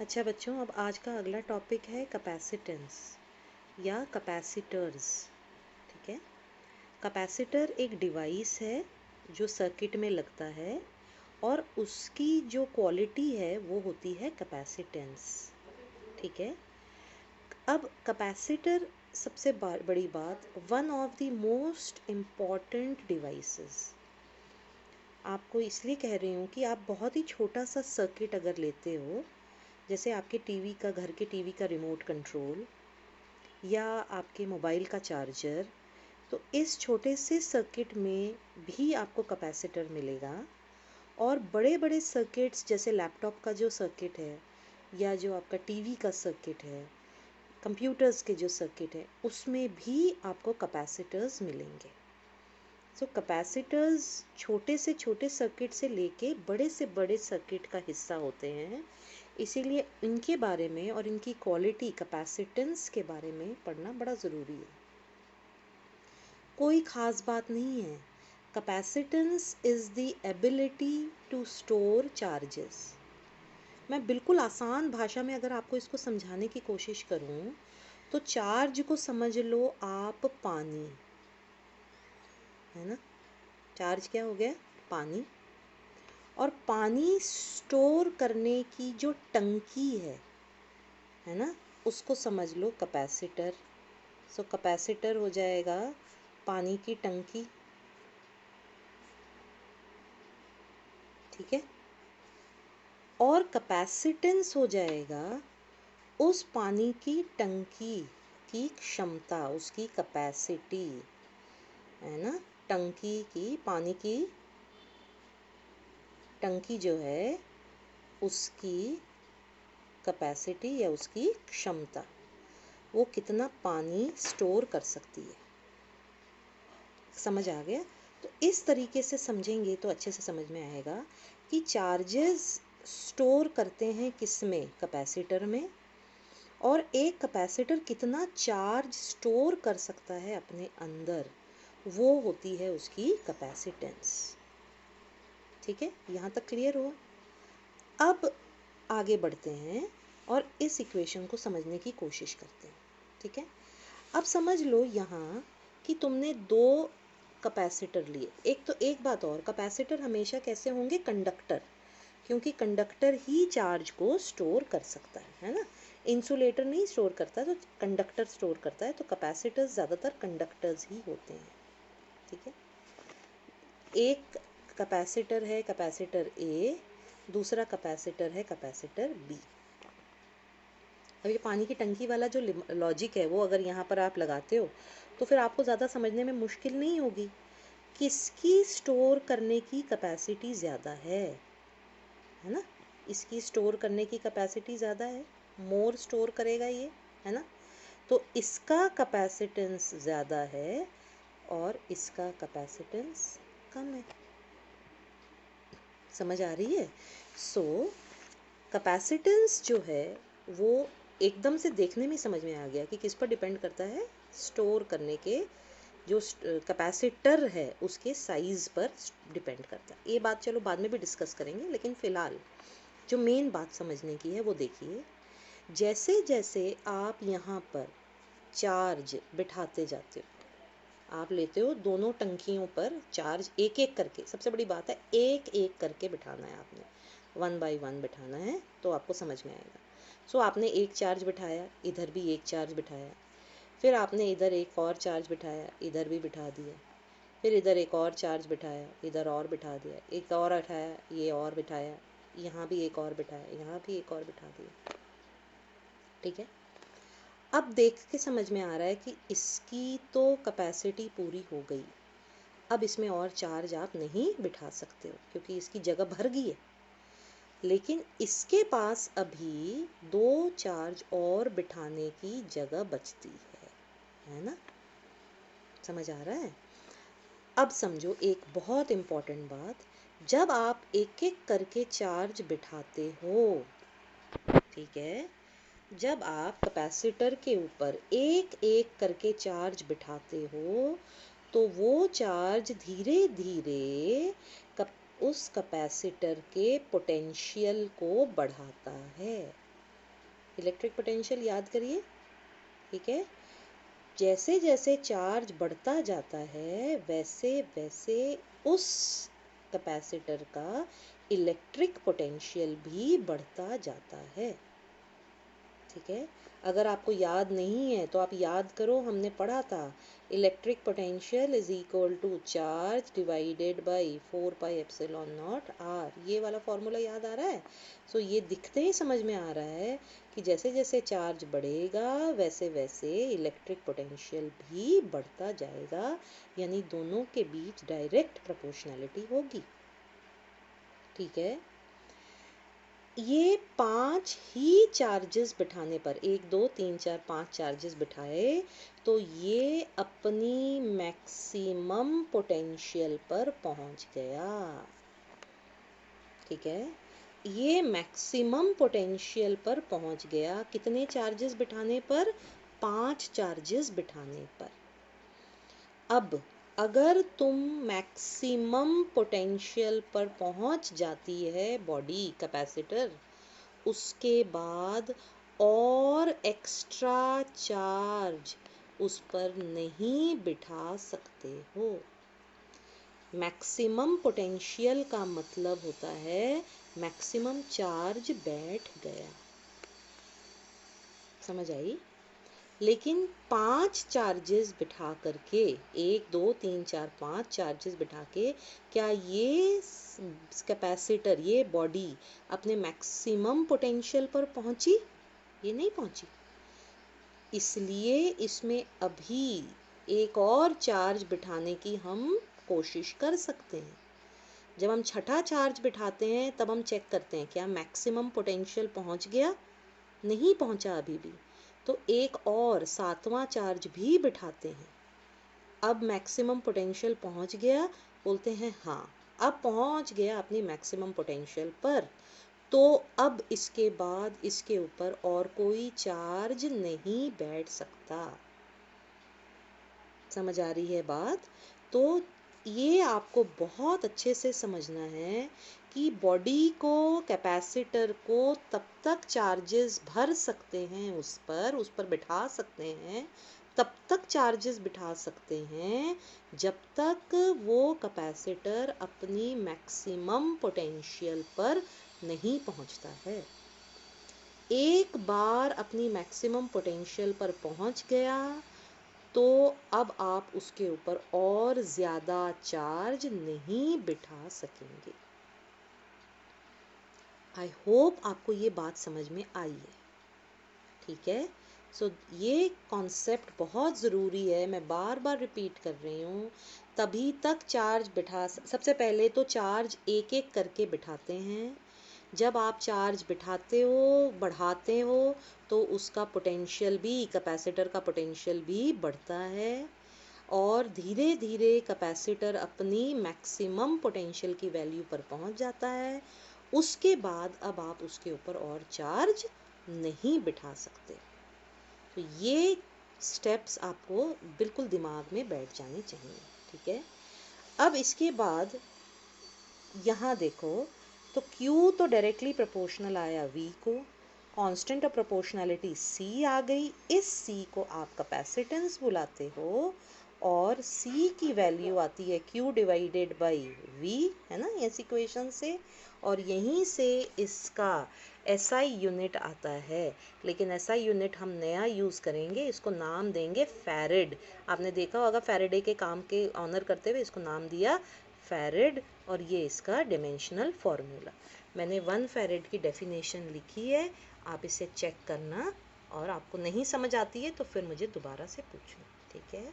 अच्छा बच्चों, अब आज का अगला टॉपिक है कैपेसिटेंस या कैपेसिटर्स। ठीक है। कैपेसिटर एक डिवाइस है जो सर्किट में लगता है और उसकी जो क्वालिटी है वो होती है कैपेसिटेंस। ठीक है। अब कैपेसिटर सबसे बड़ी बात, one of the most important devices. आपको इसलिए कह रही हूँ कि आप बहुत ही छोटा सा सर्किट अगर लेते हो, जैसे आपके टीवी का, घर के टीवी का रिमोट कंट्रोल या आपके मोबाइल का चार्जर, तो इस छोटे से सर्किट में भी आपको कैपेसिटर मिलेगा। और बड़े बड़े सर्किट्स जैसे लैपटॉप का जो सर्किट है या जो आपका टीवी का सर्किट है, कंप्यूटर्स के जो सर्किट है, उसमें भी आपको कैपेसिटर्स मिलेंगे। सो कैपेसिटर्स छोटे से छोटे सर्किट से लेके बड़े से बड़े सर्किट का हिस्सा होते हैं। इसीलिए इनके बारे में और इनकी क्वालिटी, कैपेसिटेंस के बारे में पढ़ना बड़ा ज़रूरी है। कोई ख़ास बात नहीं है। Capacitance is the ability to store charges. मैं बिल्कुल आसान भाषा में अगर आपको इसको समझाने की कोशिश करूं, तो चार्ज को समझ लो आप पानी, है ना। चार्ज क्या हो गया? पानी। और पानी स्टोर करने की जो टंकी है ना, उसको समझ लो कैपेसिटर। सो कैपेसिटर हो जाएगा पानी की टंकी। ठीक है। और कैपेसिटेंस हो जाएगा उस पानी की टंकी की क्षमता, उसकी कैपेसिटी, है ना। टंकी की, पानी की टंकी जो है उसकी कैपेसिटी या उसकी क्षमता, वो कितना पानी स्टोर कर सकती है। समझ आ गया? तो इस तरीके से समझेंगे तो अच्छे से समझ में आएगा कि चार्जेस स्टोर करते हैं किस में? कैपेसिटर में। और एक कैपेसिटर कितना चार्ज स्टोर कर सकता है अपने अंदर, वो होती है उसकी कैपेसिटेंस। ठीक है, यहाँ तक क्लियर हुआ? अब आगे बढ़ते हैं और इस इक्वेशन को समझने की कोशिश करते हैं। ठीक है। अब समझ लो यहाँ कि तुमने दो कैपेसिटर लिए। एक तो एक बात और, कैपेसिटर हमेशा कैसे होंगे? कंडक्टर, क्योंकि कंडक्टर ही चार्ज को स्टोर कर सकता है ना। इंसुलेटर नहीं स्टोर करता, तो कंडक्टर स्टोर करता है। तो कैपेसिटर्स ज़्यादातर कंडक्टर्स ही होते हैं। ठीक है। एक कैपेसिटर है कैपेसिटर ए, दूसरा कैपेसिटर है कैपेसिटर बी। अब ये पानी की टंकी वाला जो लॉजिक है वो अगर यहाँ पर आप लगाते हो तो फिर आपको ज़्यादा समझने में मुश्किल नहीं होगी। किसकी स्टोर करने की कैपेसिटी ज़्यादा है ना। इसकी स्टोर करने की कैपेसिटी ज़्यादा है, मोर स्टोर करेगा ये, है ना। तो इसका कैपेसिटेंस ज़्यादा है और इसका कैपेसिटेंस कम है। समझ आ रही है? सो कैपेसिटेंस जो है वो एकदम से देखने में समझ में आ गया कि किस पर डिपेंड करता है? स्टोर करने के, जो कैपेसिटर है उसके साइज़ पर डिपेंड करता है। ये बात चलो बाद में भी डिस्कस करेंगे, लेकिन फ़िलहाल जो मेन बात समझने की है वो देखिए। जैसे जैसे आप यहाँ पर चार्ज बिठाते जाते हो, आप लेते हो दोनों टंकियों पर चार्ज एक एक करके। सबसे बड़ी बात है, एक एक करके बिठाना है आपने, 1 बाय 1 बिठाना है, तो आपको समझ में आएगा। सो आपने एक चार्ज बिठाया, इधर भी एक चार्ज बिठाया, फिर आपने इधर एक और चार्ज बिठाया, इधर भी बिठा दिया, फिर इधर एक और चार्ज बिठाया, इधर और बिठा दिया, एक और उठाया, ये और बिठाया, यहाँ भी एक और बिठाया, यहाँ भी एक और बिठा दिया। ठीक है। अब देख के समझ में आ रहा है कि इसकी तो कैपेसिटी पूरी हो गई। अब इसमें और चार्ज आप नहीं बिठा सकते हो क्योंकि इसकी जगह भर गई है। लेकिन इसके पास अभी दो चार्ज और बिठाने की जगह बचती है ना। समझ आ रहा है? अब समझो एक बहुत इम्पोर्टेंट बात, जब आप एक एक करके चार्ज बिठाते हो, ठीक है, जब आप कैपेसिटर के ऊपर एक एक करके चार्ज बिठाते हो तो वो चार्ज धीरे धीरे उस कैपेसिटर के पोटेंशियल को बढ़ाता है। इलेक्ट्रिक पोटेंशियल याद करिए, ठीक है। जैसे जैसे चार्ज बढ़ता जाता है वैसे वैसे उस कैपेसिटर का इलेक्ट्रिक पोटेंशियल भी बढ़ता जाता है, ठीक है। अगर आपको याद नहीं है तो आप याद करो, हमने पढ़ा था electric potential is equal to charge divided by 4πε0 R. ये वाला फॉर्मूला याद आ रहा है? सो ये दिखते ही समझ में आ रहा है कि जैसे जैसे चार्ज बढ़ेगा वैसे वैसे इलेक्ट्रिक पोटेंशियल भी बढ़ता जाएगा, यानी दोनों के बीच डायरेक्ट प्रोपोर्शनैलिटी होगी, ठीक है। ये 5 ही चार्जेस बिठाने पर, 1 2 3 4 5 चार्जेस बिठाए तो ये अपनी मैक्सिमम पोटेंशियल पर पहुंच गया, ठीक है। ये मैक्सिमम पोटेंशियल पर पहुंच गया कितने चार्जेस बिठाने पर? 5 चार्जेस बिठाने पर। अब अगर तुम मैक्सिमम पोटेंशियल पर पहुंच जाती है बॉडी कैपेसिटर, उसके बाद और एक्स्ट्रा चार्ज उस पर नहीं बिठा सकते हो। मैक्सिमम पोटेंशियल का मतलब होता है मैक्सिमम चार्ज बैठ गया, समझ आई? लेकिन 5 चार्जेस बिठा करके, 1 2 3 4 5 चार्जेस बिठा के क्या ये कैपेसिटर, ये बॉडी अपने मैक्सिमम पोटेंशियल पर पहुंची? ये नहीं पहुंची। इसलिए इसमें अभी एक और चार्ज बिठाने की हम कोशिश कर सकते हैं। जब हम छठा चार्ज बिठाते हैं तब हम चेक करते हैं क्या मैक्सिमम पोटेंशियल पहुंच गया? नहीं पहुंचा अभी भी, तो एक और 7वां चार्ज भी बिठाते हैं। अब मैक्सिमम पोटेंशियल पहुंच गया, बोलते हैं हाँ अब पहुंच गया अपनी मैक्सिमम पोटेंशियल पर, तो अब इसके बाद इसके ऊपर और कोई चार्ज नहीं बैठ सकता। समझ आ रही है बात? तो ये आपको बहुत अच्छे से समझना है कि बॉडी को, कैपेसिटर को तब तक चार्जेस भर सकते हैं, उस पर बिठा सकते हैं, तब तक चार्जेस बिठा सकते हैं जब तक वो कैपेसिटर अपनी मैक्सिमम पोटेंशियल पर नहीं पहुंचता है। एक बार अपनी मैक्सिमम पोटेंशियल पर पहुंच गया तो अब आप उसके ऊपर और ज़्यादा चार्ज नहीं बिठा सकेंगे। आई होप आपको ये बात समझ में आई है, ठीक है। सो ये कॉन्सेप्ट बहुत ज़रूरी है, मैं बार बार रिपीट कर रही हूँ। तभी तक चार्ज सबसे पहले तो चार्ज एक एक करके बिठाते हैं। जब आप चार्ज बिठाते हो, बढ़ाते हो, तो उसका पोटेंशियल भी, कैपेसिटर का पोटेंशियल भी बढ़ता है और धीरे धीरे कैपेसिटर अपनी मैक्सिमम पोटेंशियल की वैल्यू पर पहुंच जाता है। उसके बाद अब आप उसके ऊपर और चार्ज नहीं बिठा सकते। तो ये स्टेप्स आपको बिल्कुल दिमाग में बैठ जाने चाहिए, ठीक है। अब इसके बाद यहाँ देखो, तो Q तो डायरेक्टली प्रोपोर्शनल आया V को, कांस्टेंट ऑफ प्रोपोर्शनैलिटी C आ गई। इस C को आप कैपेसिटेंस बुलाते हो और C की वैल्यू आती है Q डिवाइडेड बाई V, है ना, इस इक्वेशन से। और यहीं से इसका SI यूनिट आता है, लेकिन SI यूनिट हम नया यूज़ करेंगे, इसको नाम देंगे फैरेड। आपने देखा होगा फैरेडे के काम के ऑनर करते हुए इसको नाम दिया फैरेड, और ये इसका डिमेंशनल फॉर्मूला। मैंने 1 फैरेड की डेफिनेशन लिखी है, आप इसे चेक करना, और आपको नहीं समझ आती है तो फिर मुझे दोबारा से पूछना, ठीक है।